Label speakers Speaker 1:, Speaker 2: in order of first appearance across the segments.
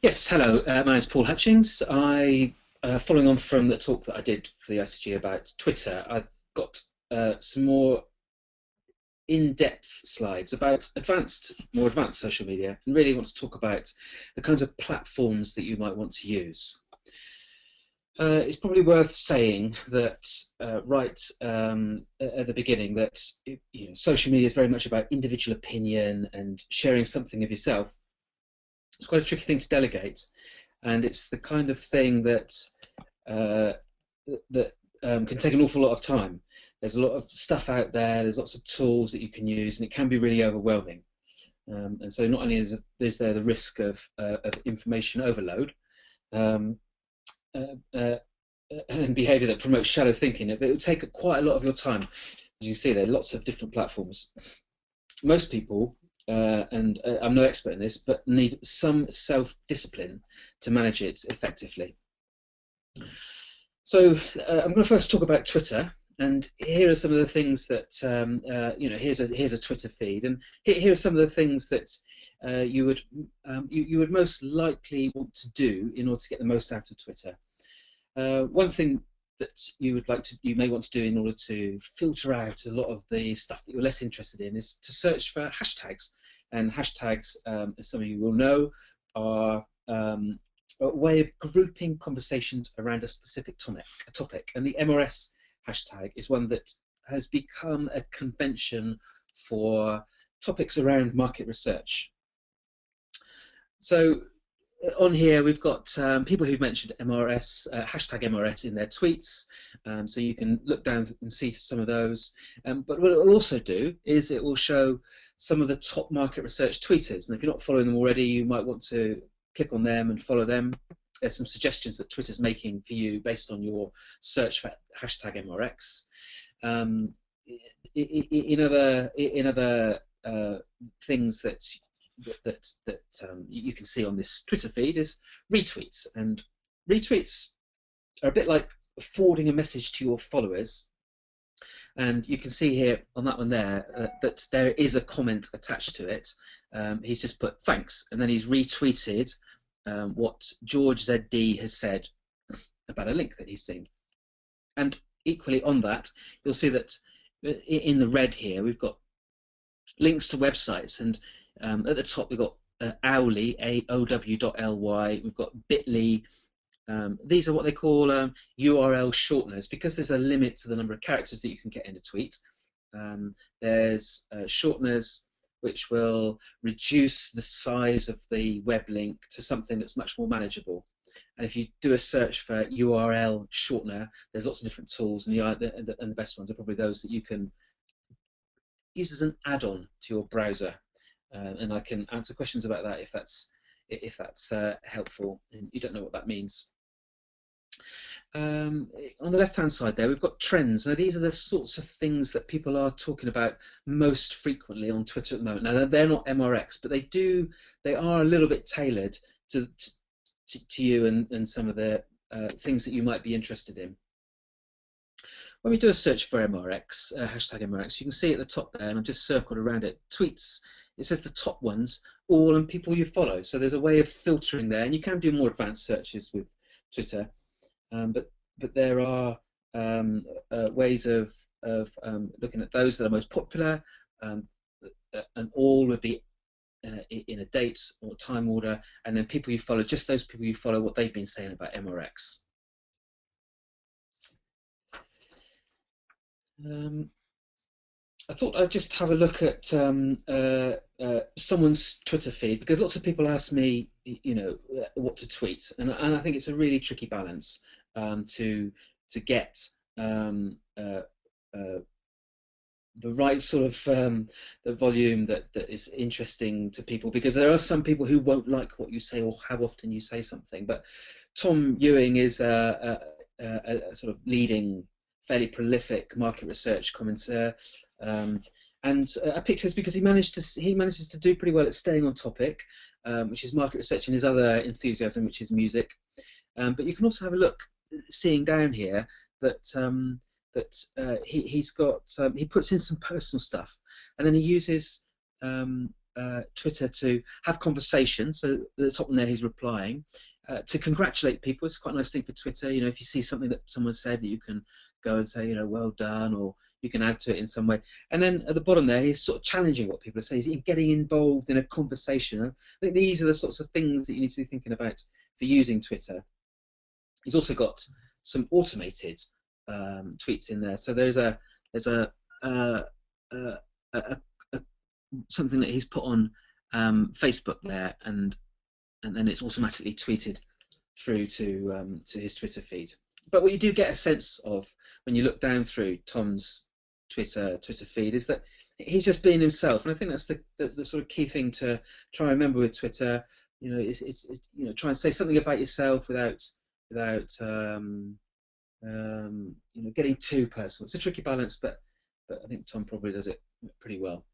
Speaker 1: Yes, hello. My name is Paul Hutchings. Following on from the talk that I did for the ICG about Twitter, I've got some more in-depth slides about more advanced social media, and really want to talk about the kinds of platforms that you might want to use. It's probably worth saying that right at the beginning that social media is very much about individual opinion and sharing something of yourself. It's quite a tricky thing to delegate, and it's the kind of thing that uh, can take an awful lot of time. There's a lot of stuff out there. There's lots of tools that you can use, and it can be really overwhelming. And so, not only is there the risk of information overload um, uh, uh, and behaviour that promotes shallow thinking, but it will take quite a lot of your time. As you see, there are lots of different platforms. Most people, and I'm no expert in this, but need some self-discipline to manage it effectively. So I'm going to first talk about Twitter, and here are some of the things that here's a Twitter feed, and here are some of the things that you would most likely want to do in order to get the most out of Twitter. One thing that you may want to do in order to filter out a lot of the stuff that you're less interested in is to search for hashtags. And hashtags, as some of you will know, are a way of grouping conversations around a specific topic. And the MRS hashtag is one that has become a convention for topics around market research. So on here we've got people who've mentioned MRS, hashtag MRS in their tweets, so you can look down and see some of those. But what it will also do is it will show some of the top market research tweeters, and if you're not following them already, you might want to click on them and follow them. There's some suggestions that Twitter's making for you based on your search for hashtag MRX. In other things that you can see on this Twitter feed is retweets, and retweets are a bit like forwarding a message to your followers. And you can see here on that one there that there is a comment attached to it. He's just put thanks, and then he's retweeted what George ZD has said about a link that he's seen. And equally on that, you'll see that in the red here we've got links to websites, and at the top we've got Owly, AOW.ly, we've got Bitly. These are what they call URL shorteners, because there's a limit to the number of characters that you can get in a tweet. There's shorteners which will reduce the size of the web link to something that's much more manageable. And if you do a search for URL shortener, there's lots of different tools, and the best ones are probably those that you can use as an add-on to your browser. And I can answer questions about that if that's helpful and you don't know what that means. On the left-hand side there, we've got trends. Now, these are the sorts of things that people are talking about most frequently on Twitter at the moment. Now, they're not MRX, but they are a little bit tailored to you and some of the things that you might be interested in. When we do a search for MRX, hashtag MRX, you can see at the top there, and I've just circled around it, tweets. It says the top ones, all and people you follow. So there's a way of filtering there, and you can do more advanced searches with Twitter. But there are ways of looking at those that are most popular, and all would be in a date or time order, and then people you follow, just those people you follow, what they've been saying about MRX. I thought I'd just have a look at someone's Twitter feed, because lots of people ask me, what to tweet, and I think it's a really tricky balance to get the right sort of the volume that is interesting to people, because there are some people who won't like what you say or how often you say something. But Tom Ewing is a sort of leading, fairly prolific market research commentator, and I picked his because he manages to do pretty well at staying on topic, which is market research, and his other enthusiasm, which is music. But you can also have a look, seeing down here, that he puts in some personal stuff, and then he uses Twitter to have conversations. So at the top one there, he's replying. To congratulate people, it's quite a nice thing for Twitter. You know, if you see something that someone said, that you can go and say, you know, well done, or you can add to it in some way. And then at the bottom there, he's sort of challenging what people are saying. He's getting involved in a conversation. I think these are the sorts of things that you need to be thinking about for using Twitter. He's also got some automated tweets in there. So there's a uh, uh, a something that he's put on Facebook there, and then it's automatically tweeted through to his Twitter feed. But what you do get a sense of when you look down through Tom's Twitter feed is that he's just being himself, and I think that's the sort of key thing to try and remember with Twitter. You know, it's you know, try and say something about yourself without you know, getting too personal. It's a tricky balance, but I think Tom probably does it pretty well.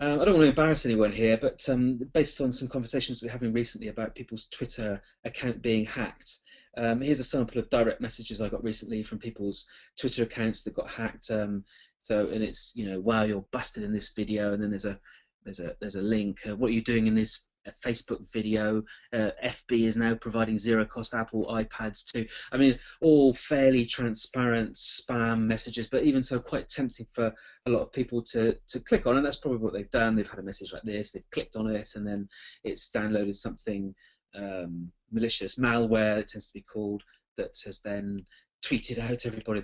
Speaker 1: I don't want to embarrass anyone here, but based on some conversations we're having recently about people's Twitter account being hacked, here's a sample of direct messages I got recently from people's Twitter accounts that got hacked. And it's, you know, wow, you're busted in this video, and then there's a link. What are you doing in this Facebook video? FB is now providing zero-cost Apple iPads too. I mean, all fairly transparent spam messages, but even so, quite tempting for a lot of people to click on, and that's probably what they've done. They've had a message like this, they've clicked on it, and then it's downloaded something malicious, malware it tends to be called, that has then tweeted out to everybody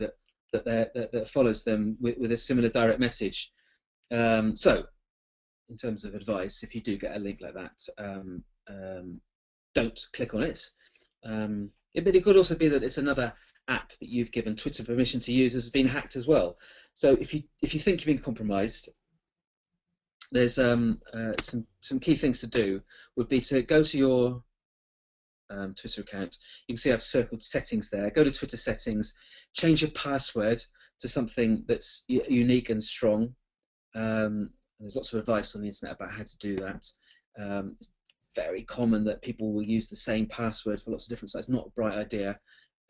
Speaker 1: that follows them with a similar direct message. So in terms of advice, if you do get a link like that, don't click on it. But it could also be that it's another app that you've given Twitter permission to use has been hacked as well. So if you think you've been compromised, there's some key things to do. Would be to go to your Twitter account. You can see I've circled settings there. Go to Twitter settings, change your password to something that's unique and strong. There's lots of advice on the internet about how to do that. It's very common that people will use the same password for lots of different sites. Not a bright idea.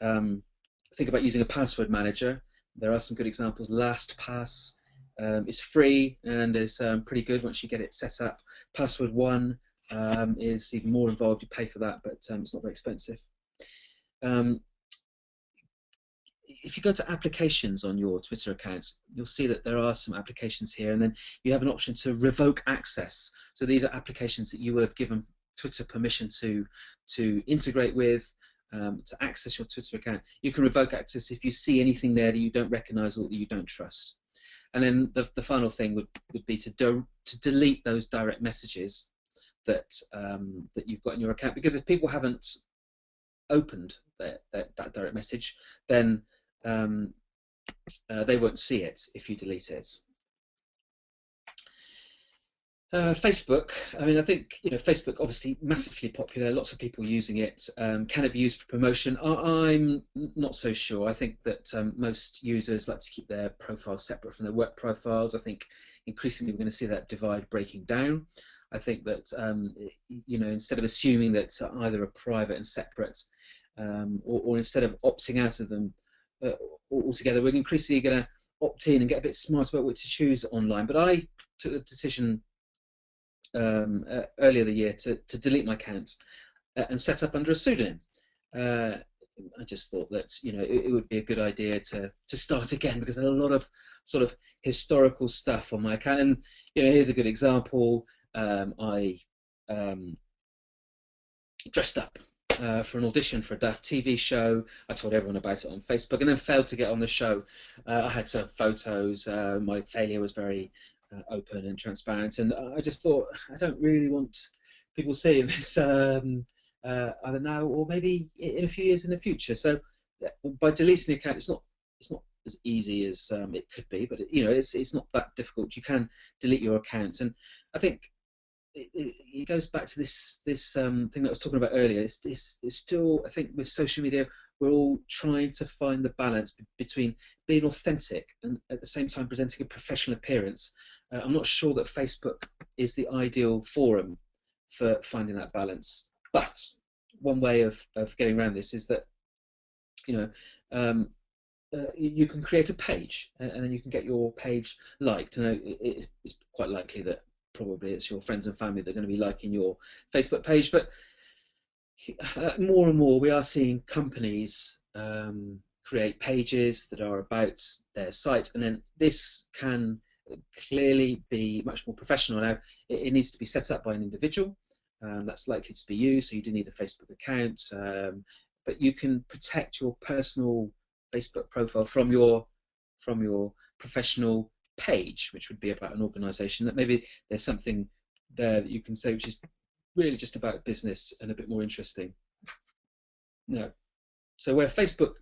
Speaker 1: Think about using a password manager. There are some good examples. LastPass is free and is pretty good once you get it set up. Password One is even more involved. You pay for that, but it's not very expensive. If you go to applications on your Twitter account, you'll see that there are some applications here, and then you have an option to revoke access. So these are applications that you have given Twitter permission to integrate with, to access your Twitter account. You can revoke access if you see anything there that you don't recognize or that you don't trust. And then the final thing would be to delete those direct messages that you've got in your account, because if people haven't opened that direct message, then they won't see it if you delete it. Facebook, I mean, I think, you know, Facebook obviously massively popular, lots of people using it. Can it be used for promotion? I'm not so sure. I think that most users like to keep their profiles separate from their work profiles. I think increasingly we're going to see that divide breaking down. I think that, you know, instead of assuming that either are private and separate, or instead of opting out of them altogether, we're increasingly going to opt in and get a bit smart about what to choose online. But I took the decision earlier the year to delete my account and set up under a pseudonym. I just thought that, you know, it would be a good idea to start again, because there's a lot of sort of historical stuff on my account. And, you know, here's a good example. I dressed up for an audition for a Daft TV show. I told everyone about it on Facebook, and then failed to get on the show. I had some photos. My failure was very open and transparent, and I just thought, I don't really want people seeing this either now or maybe in a few years in the future. So by deleting the account, it's not as easy as it could be, but you know, it's not that difficult. You can delete your account, and I think it goes back to this thing that I was talking about earlier. It's still, I think, with social media, we're all trying to find the balance between being authentic and at the same time presenting a professional appearance. I'm not sure that Facebook is the ideal forum for finding that balance. But one way of getting around this is that, you know, you can create a page, and then you can get your page liked. And it's quite likely that probably it's your friends and family that are going to be liking your Facebook page. But more and more we are seeing companies create pages that are about their site, and then this can clearly be much more professional. Now, it needs to be set up by an individual. That's likely to be you, so you do need a Facebook account, but you can protect your personal Facebook profile from your professional page, which would be about an organization. That maybe there's something there that you can say which is really just about business and a bit more interesting. No. So where Facebook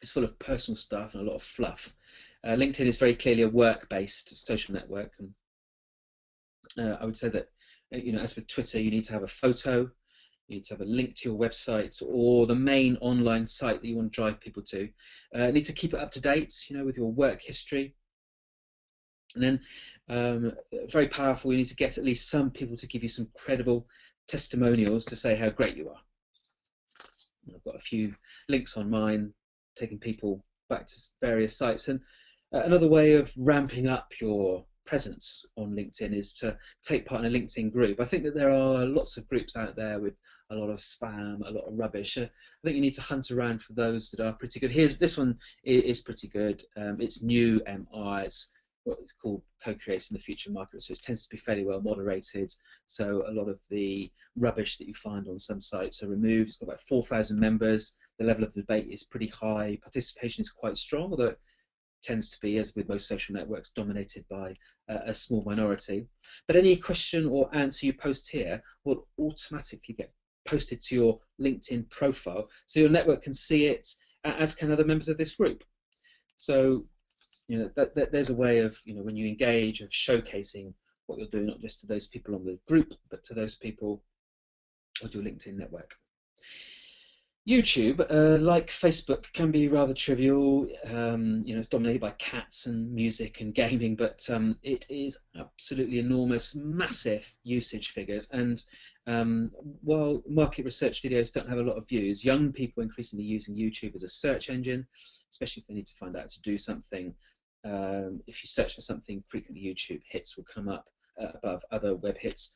Speaker 1: is full of personal stuff and a lot of fluff, LinkedIn is very clearly a work-based social network. And I would say that, as with Twitter, you need to have a photo, you need to have a link to your website or the main online site that you want to drive people to. You need to keep it up to date, with your work history. And then, very powerful, you need to get at least some people to give you some credible testimonials to say how great you are. I've got a few links on mine, taking people back to various sites. And another way of ramping up your presence on LinkedIn is to take part in a LinkedIn group. I think that there are lots of groups out there with a lot of spam, a lot of rubbish. I think you need to hunt around for those that are pretty good. This one is pretty good. It's new MI. It's what it's called co-creating the future market. So it tends to be fairly well moderated. So a lot of the rubbish that you find on some sites are removed. It's got about 4,000 members. The level of debate is pretty high. Participation is quite strong, although it tends to be, as with most social networks, dominated by a small minority. But any question or answer you post here will automatically get posted to your LinkedIn profile, so your network can see it, as can other members of this group. So there's a way of, when you engage, of showcasing what you're doing, not just to those people on the group, but to those people on your LinkedIn network. YouTube, like Facebook, can be rather trivial. It's dominated by cats and music and gaming, but it is absolutely enormous, massive usage figures. And while market research videos don't have a lot of views, young people are increasingly using YouTube as a search engine, especially if they need to find out how to do something. If you search for something, frequently YouTube hits will come up above other web hits.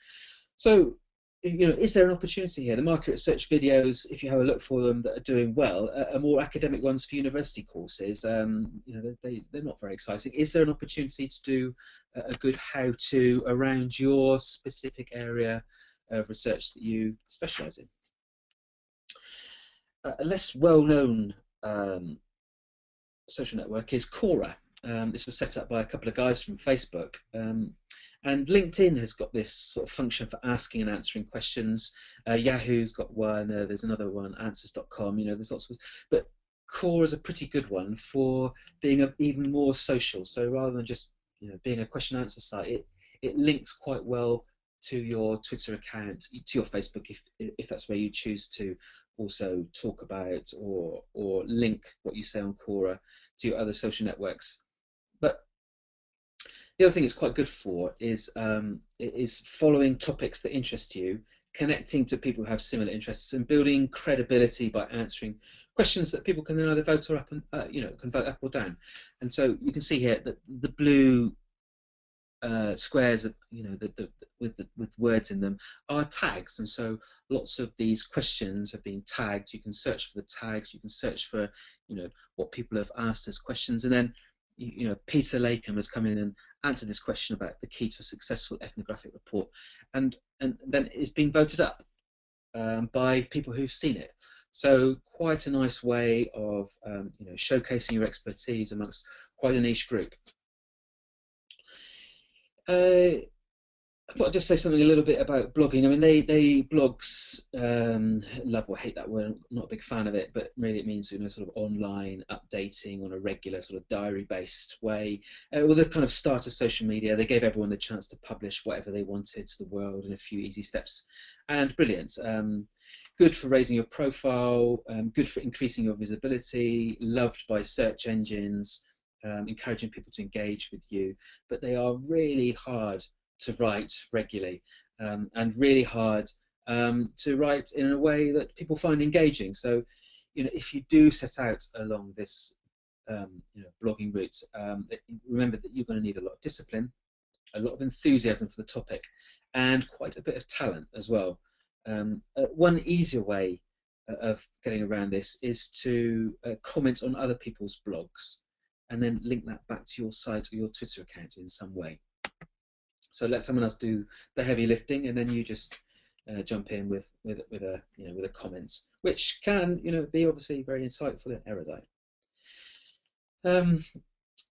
Speaker 1: So, is there an opportunity here? The market research videos, if you have a look for them, that are doing well, are more academic ones for university courses. They're not very exciting. Is there an opportunity to do a good how-to around your specific area of research that you specialise in? A less well-known social network is Quora. This was set up by a couple of guys from Facebook. And LinkedIn has got this sort of function for asking and answering questions. Yahoo's got one. There's another one, answers.com. There's lots of, but Quora is a pretty good one for being even more social. So rather than just being a question answer site, it links quite well to your Twitter account, to your Facebook, if that's where you choose to also talk about or link what you say on Quora to your other social networks. But the other thing it's quite good for is following topics that interest you, connecting to people who have similar interests, and building credibility by answering questions that people can then either vote or up and can vote up or down. And so you can see here that the blue squares, with words in them, are tags, and so lots of these questions have been tagged. You can search for the tags. You can search for what people have asked as questions, and then Peter Latham has come in and answered this question about the key to a successful ethnographic report, and then it's been voted up by people who've seen it. So quite a nice way of showcasing your expertise amongst quite a niche group. I thought I'd just say something a little bit about blogging. I mean, they blogs, love or hate that word. I'm not a big fan of it, but really it means sort of online updating on a regular sort of diary-based way. Well, the kind of start of social media, they gave everyone the chance to publish whatever they wanted to the world in a few easy steps, and brilliant. Good for raising your profile, good for increasing your visibility, loved by search engines, encouraging people to engage with you, but they are really hard to write regularly, and really hard to write in a way that people find engaging. So, if you do set out along this, blogging route, remember that you're going to need a lot of discipline. a lot of enthusiasm for the topic, and quite a bit of talent as well. One easier way of getting around this is to comment on other people's blogs and then link that back to your site or your Twitter account in some way. So let someone else do the heavy lifting, and then you just jump in with a comment, which can be obviously very insightful and erudite.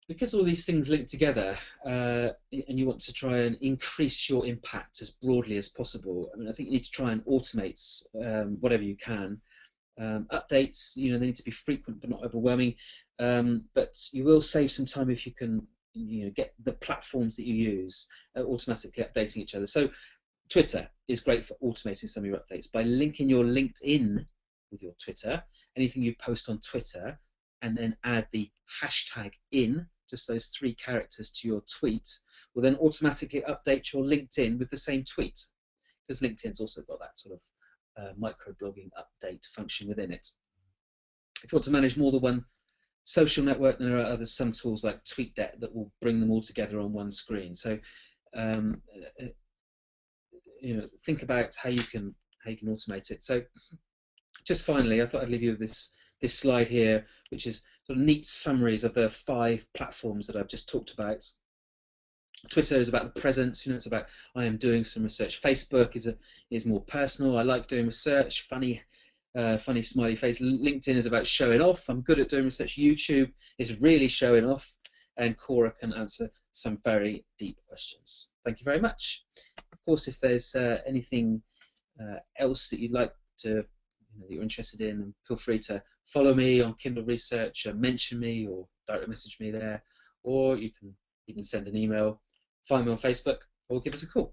Speaker 1: Because all these things link together, and you want to try and increase your impact as broadly as possible, I mean, I think you need to try and automate whatever you can. Updates, they need to be frequent but not overwhelming. But you will save some time if you can, get the platforms that you use automatically updating each other. So Twitter is great for automating some of your updates by linking your LinkedIn with your Twitter. Anything you post on Twitter, and then add the hashtag in, just those 3 characters, to your tweet, will then automatically update your LinkedIn with the same tweet, because LinkedIn's also got that sort of micro-blogging update function within it. If you want to manage more than one social network, then there are some tools like TweetDeck that will bring them all together on one screen. So think about how you can automate it. So just finally, I thought I'd leave you with this slide here, which is sort of neat summaries of the 5 platforms that I've just talked about. Twitter is about the presence, it's about I am doing some research. Facebook is more personal. I like doing research, funny smiley face. LinkedIn is about showing off. I'm good at doing research. YouTube is really showing off, and Quora can answer some very deep questions. Thank you very much. Of course, if there's anything else that you'd like to, that you're interested in, feel free to follow me on Kindle Research, mention me or direct message me there, or you can send an email, find me on Facebook, or give us a call.